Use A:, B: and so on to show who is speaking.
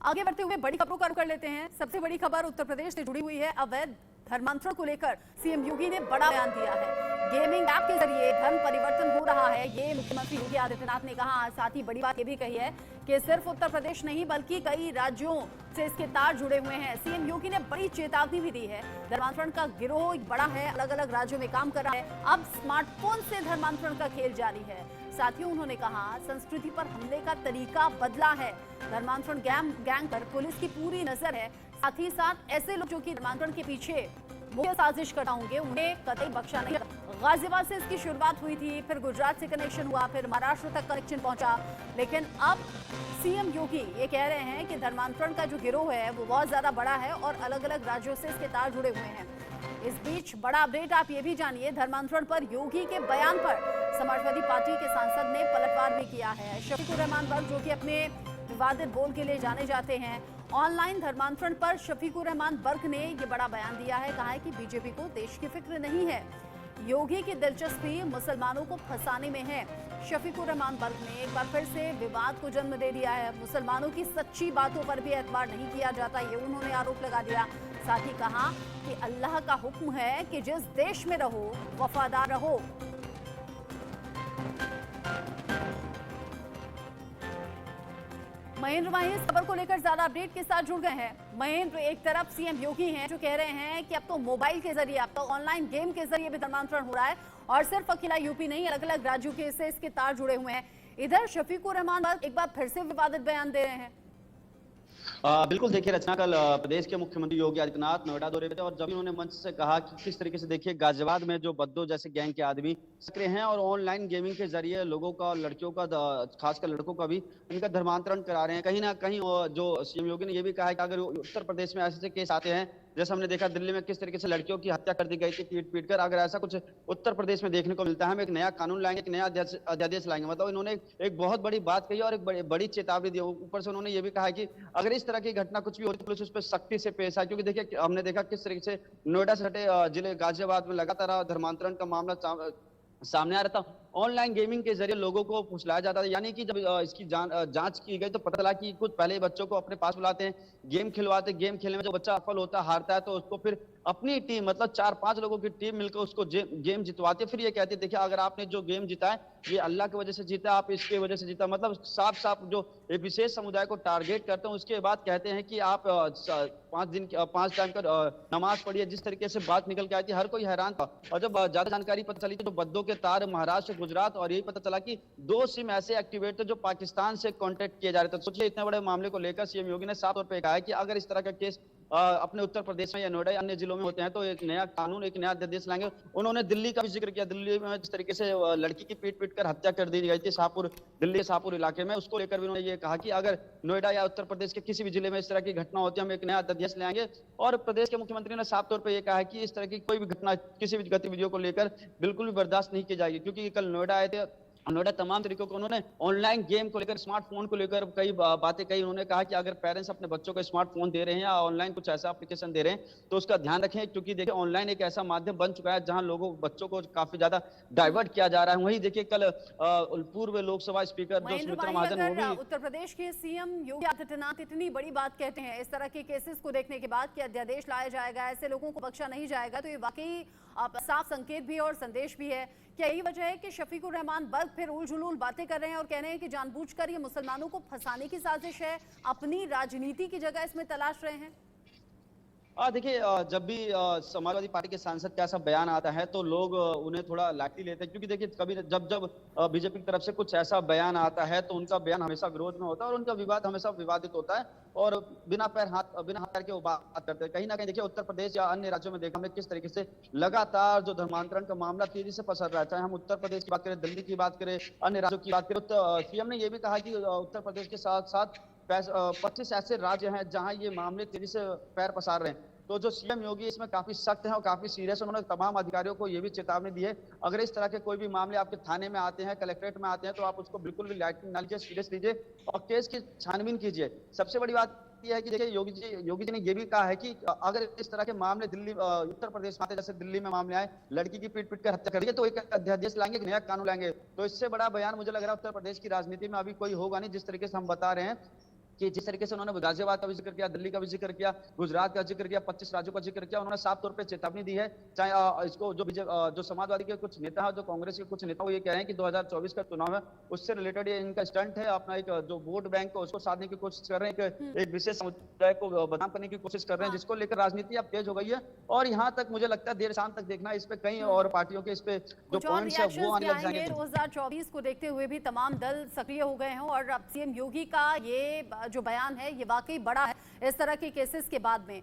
A: आगे बढ़ते हुए बड़ी खबरों का रुख कर लेते हैं। सबसे बड़ी खबर उत्तर प्रदेश से जुड़ी हुई है। अवैध धर्मांतरण को लेकर सीएम योगी ने बड़ा बयान दिया है। गेमिंग ऐप के जरिए धर्म परिवर्तन हो रहा है, ये मुख्यमंत्री योगी आदित्यनाथ ने कहा। साथ ही बड़ी बात ये भी कही है कि सिर्फ उत्तर प्रदेश नहीं बल्कि कई राज्यों से इसके तार जुड़े हुए हैं। सीएम योगी ने बड़ी चेतावनी भी दी है। धर्मांतरण का गिरोह बड़ा है, अलग अलग राज्यों में काम कर रहा है। अब स्मार्टफोन से धर्मांतरण का खेल जारी है। साथ ही उन्होंने कहा संस्कृति पर हमले का तरीका बदला है। धर्मांतरण गैंग पर पुलिस की पूरी नजर है। साथ ही साथ ऐसे लोग जो कि धर्मांतरण के पीछे मुख्य साजिश करना होंगे उन्हें कतई बख्शा नहीं। गाजियाबाद से इसकी शुरुआत हुई थी, फिर गुजरात से कनेक्शन हुआ, फिर महाराष्ट्र तक कनेक्शन पहुंचा। लेकिन अब सीएम योगी ये कह रहे हैं कि धर्मांतरण का जो गिरोह है वो बहुत ज्यादा बड़ा है और अलग अलग राज्यों से इसके तार जुड़े हुए हैं। इस बीच बड़ा अपडेट आप ये भी जानिए, धर्मांतरण पर योगी के बयान पर समाजवादी पार्टी के सांसद ने पलटवार भी किया है। शफीकुर रहमान बर्क जो कि अपने विवादित बोल के लिए जाने जाते हैं, ऑनलाइन धर्मांतरण पर शफीकुर रहमान बर्क ने ये बड़ा बयान दिया है। कहा है कि बीजेपी को देश की फिक्र नहीं है, योगी की दिलचस्पी मुसलमानों को फंसाने में है। शफीकुर रहमान बर्क ने एक बार फिर से विवाद को जन्म दे दिया है। मुसलमानों की सच्ची बातों पर भी एतबार नहीं किया जाता, ये उन्होंने आरोप लगा दिया। साथ ही कहा कि अल्लाह का हुक्म है कि जिस देश में रहो वफादार रहो। महेंद्र माही इस खबर को लेकर ज्यादा अपडेट के साथ जुड़ गए हैं। महेंद्र, एक तरफ सीएम योगी हैं जो कह रहे हैं कि अब तो मोबाइल के जरिए, अब तो ऑनलाइन गेम के जरिए भी धर्मांतरण हो रहा है और सिर्फ अकेला यूपी नहीं, अलग अलग राज्यों के से इसके तार जुड़े हुए हैं। इधर शफीकुर रहमान एक बार फिर से विवादित बयान दे रहे हैं।
B: बिल्कुल, देखिए रचना, कल प्रदेश के मुख्यमंत्री योगी आदित्यनाथ नोएडा दौरे पे थे और जब उन्होंने मंच से कहा कि किस तरीके से देखिए गाजियाबाद में जो बद्दो जैसे गैंग के आदमी सक्रिय हैं और ऑनलाइन गेमिंग के जरिए लोगों का, लड़कियों का, खासकर लड़कों का भी इनका धर्मांतरण करा रहे हैं। कहीं ना कहीं जो सीएम योगी ने ये भी कहा है कि अगर उत्तर प्रदेश में ऐसे केस आते हैं, जैसे हमने देखा दिल्ली में किस तरीके से लड़कियों की हत्या कर दी गई थी पीट पीट कर, अगर ऐसा कुछ उत्तर प्रदेश में देखने को मिलता है, हम एक नया कानून लाएंगे, एक नया अध्यादेश लाएंगे। मतलब इन्होंने एक बहुत बड़ी बात कही और एक बड़ी चेतावनी दी। ऊपर से उन्होंने ये भी कहा कि अगर इस तरह की घटना कुछ भी होती है पुलिस उस पर सख्ती से पेश आए, क्योंकि देखिए हमने देखा किस तरीके से नोएडा से हटे जिले गाजियाबाद में लगातार धर्मांतरण का मामला सामने आ रहा था। ऑनलाइन गेमिंग के जरिए लोगों को फुसलाया जाता है, यानी कि जब इसकी जांच की गई तो पता चला कि कुछ पहले बच्चों को अपने पास बुलाते हैं, गेम खिलवाते हैं, गेम खेलने में जो बच्चा सफल होता है, हारता है, तो उसको फिर अपनी टीम, मतलब 4-5 लोगों की टीम मिलकर उसको गेम जितवाती है। फिर ये कहते हैं देखिए अगर आपने जो गेम जीता है ये अल्लाह की वजह से जीता, आप इसकी वजह से जीता। मतलब साफ साफ जो एक विशेष समुदाय को टारगेट करते हैं। उसके बाद कहते हैं कि आप 5 टाइम का नमाज पढ़िए। जिस तरीके से बात निकल के आई थी हर कोई हैरान था। और जब ज्यादा जानकारी पता चली तो बद्दों के तार महाराष्ट्र, गुजरात, और यही पता चला कि 2 सिम ऐसे एक्टिवेट थे जो पाकिस्तान से कांटेक्ट किए जा रहे थे। सोचिए इतने बड़े मामले को लेकर सीएम योगी ने साफ तौर पर कहा है कि अगर इस तरह का केस अपने उत्तर प्रदेश में या नोएडा या अन्य जिलों में होते हैं तो एक नया कानून, एक नया अध्यादेश लाएंगे। उन्होंने दिल्ली का भी जिक्र किया। दिल्ली में जिस तरीके से लड़की की पीट पीट कर हत्या कर दी गई थी दिल्ली के शाहपुर इलाके में, उसको लेकर भी उन्होंने ये कहा कि अगर नोएडा या उत्तर प्रदेश के किसी भी जिले में इस तरह की घटना होती है हम एक नया अध्यादेश लाएंगे। और प्रदेश के मुख्यमंत्री ने साफ तौर पर यह कहा है कि इस तरह की कोई भी घटना, किसी भी गतिविधियों को लेकर बिल्कुल भी बर्दाश्त नहीं की जाएगी। क्योंकि कल नोएडा आए थे, नोएडा तमाम तरीकों को उन्होंने ऑनलाइन गेम को लेकर, स्मार्टफोन को लेकर कई बातें कही। उन्होंने कहा कि अगर पेरेंट्स अपने बच्चों को स्मार्टफोन दे रहे हैं या ऑनलाइन कुछ ऐसा एप्लीकेशन दे रहे हैं तो उसका ध्यान रखें, क्योंकि देखिए ऑनलाइन एक ऐसा माध्यम बन चुका है जहां बच्चों को काफी ज्यादा डाइवर्ट किया जा रहा है। वहीं देखिए कल पूर्व लोकसभा स्पीकर जो सुमित्रा महाजन, वो भी
A: उत्तर प्रदेश के सीएम योगी आदित्यनाथ इतनी बड़ी बात कहते हैं इस तरह के केसेस को देखने के बाद कि अध्यादेश लाया जाएगा, ऐसे लोगों को बख्शा नहीं जाएगा, तो ये वाकई साफ संकेत भी है और संदेश भी है। क्या यही वजह है कि शफीकुर रहमान बर्क फिर उलझुल बातें कर रहे हैं और कह रहे हैं कि जानबूझकर ये मुसलमानों को फंसाने की साजिश है, अपनी राजनीति की जगह इसमें तलाश रहे हैं?
B: देखिए जब भी समाजवादी पार्टी के सांसद का ऐसा बयान आता है तो लोग उन्हें थोड़ा लाइटली लेते हैं, क्योंकि देखिए कभी जब बीजेपी की तरफ से कुछ ऐसा बयान आता है तो उनका बयान हमेशा विरोध में होता है और उनका विवाद हमेशा विवादित होता है और बिना हाथ के वो बात करते हैं। कहीं ना कहीं देखिए उत्तर प्रदेश या अन्य राज्यों में देखा हमने किस तरीके से लगातार जो धर्मांतरण का मामला तेजी से पसर रहा है, चाहे हम उत्तर प्रदेश की बात करें, दिल्ली की बात करें, अन्य राज्यों की बात करें। तो सीएम ने यह भी कहा कि उत्तर प्रदेश के साथ साथ 25 ऐसे राज्य हैं जहां ये मामले तेजी से पैर पसार रहे हैं। तो जो सीएम योगी इसमें काफी सख्त हैं और काफी सीरियस। उन्होंने तमाम अधिकारियों को ये भी चेतावनी दी है, अगर इस तरह के कोई भी मामले आपके थाने में आते हैं, कलेक्ट्रेट में आते हैं, तो आप उसको बिल्कुल भी लाइट ना लीजिए, सीरियस लीजिए और केस की छानबीन कीजिए। सबसे बड़ी बात यह है कि देखिए योगी जी ने यह भी कहा है कि अगर इस तरह के मामले दिल्ली, उत्तर प्रदेश में आते, जैसे दिल्ली में मामले आए, लड़की की पीट पीट कर हत्या कर दी, तो एक अध्यादेश लाएंगे, एक नया कानून लाएंगे। तो इससे बड़ा बयान मुझे लग रहा है उत्तर प्रदेश की राजनीति में अभी कोई होगा नहीं। जिस तरीके से हम बता रहे हैं कि जिस तरीके से उन्होंने गाजियाबाद का भी जिक्र किया, दिल्ली का भी जिक्र किया, गुजरात का जिक्र किया, 25 राज्यों का जिक्र किया, उन्होंने साफ तौर पे चेतावनी दी है। चाहे इसको जो समाजवादी के कुछ नेता है, जो कांग्रेस के कुछ नेता, वो ये कह रहे हैं कि 2024 का चुनाव है, उससे रिलेटेड ये इनका स्टंट है। अपना एक जो वोट बैंक है उसको साधने की कोशिश कर रहे हैं, एक विशेष समुदाय को बदनाम करने की कोशिश कर रहे हैं, जिसको लेकर राजनीति अब तेज हो गई है। और यहाँ तक मुझे लगता है देर शाम तक देखना, इस पे कई और पार्टियों के इस पे जो
A: कुछ और
B: पॉइंट्स है वो
A: रिएक्शंस
B: आने
A: भी
B: लग
A: आएंगे।
B: जाएंगे।
A: 2024 को देखते हुए भी तमाम दल सक्रिय हो गए हैं और अब सीएम योगी का ये जो बयान है ये वाकई बड़ा है इस तरह के केसेस के बाद में।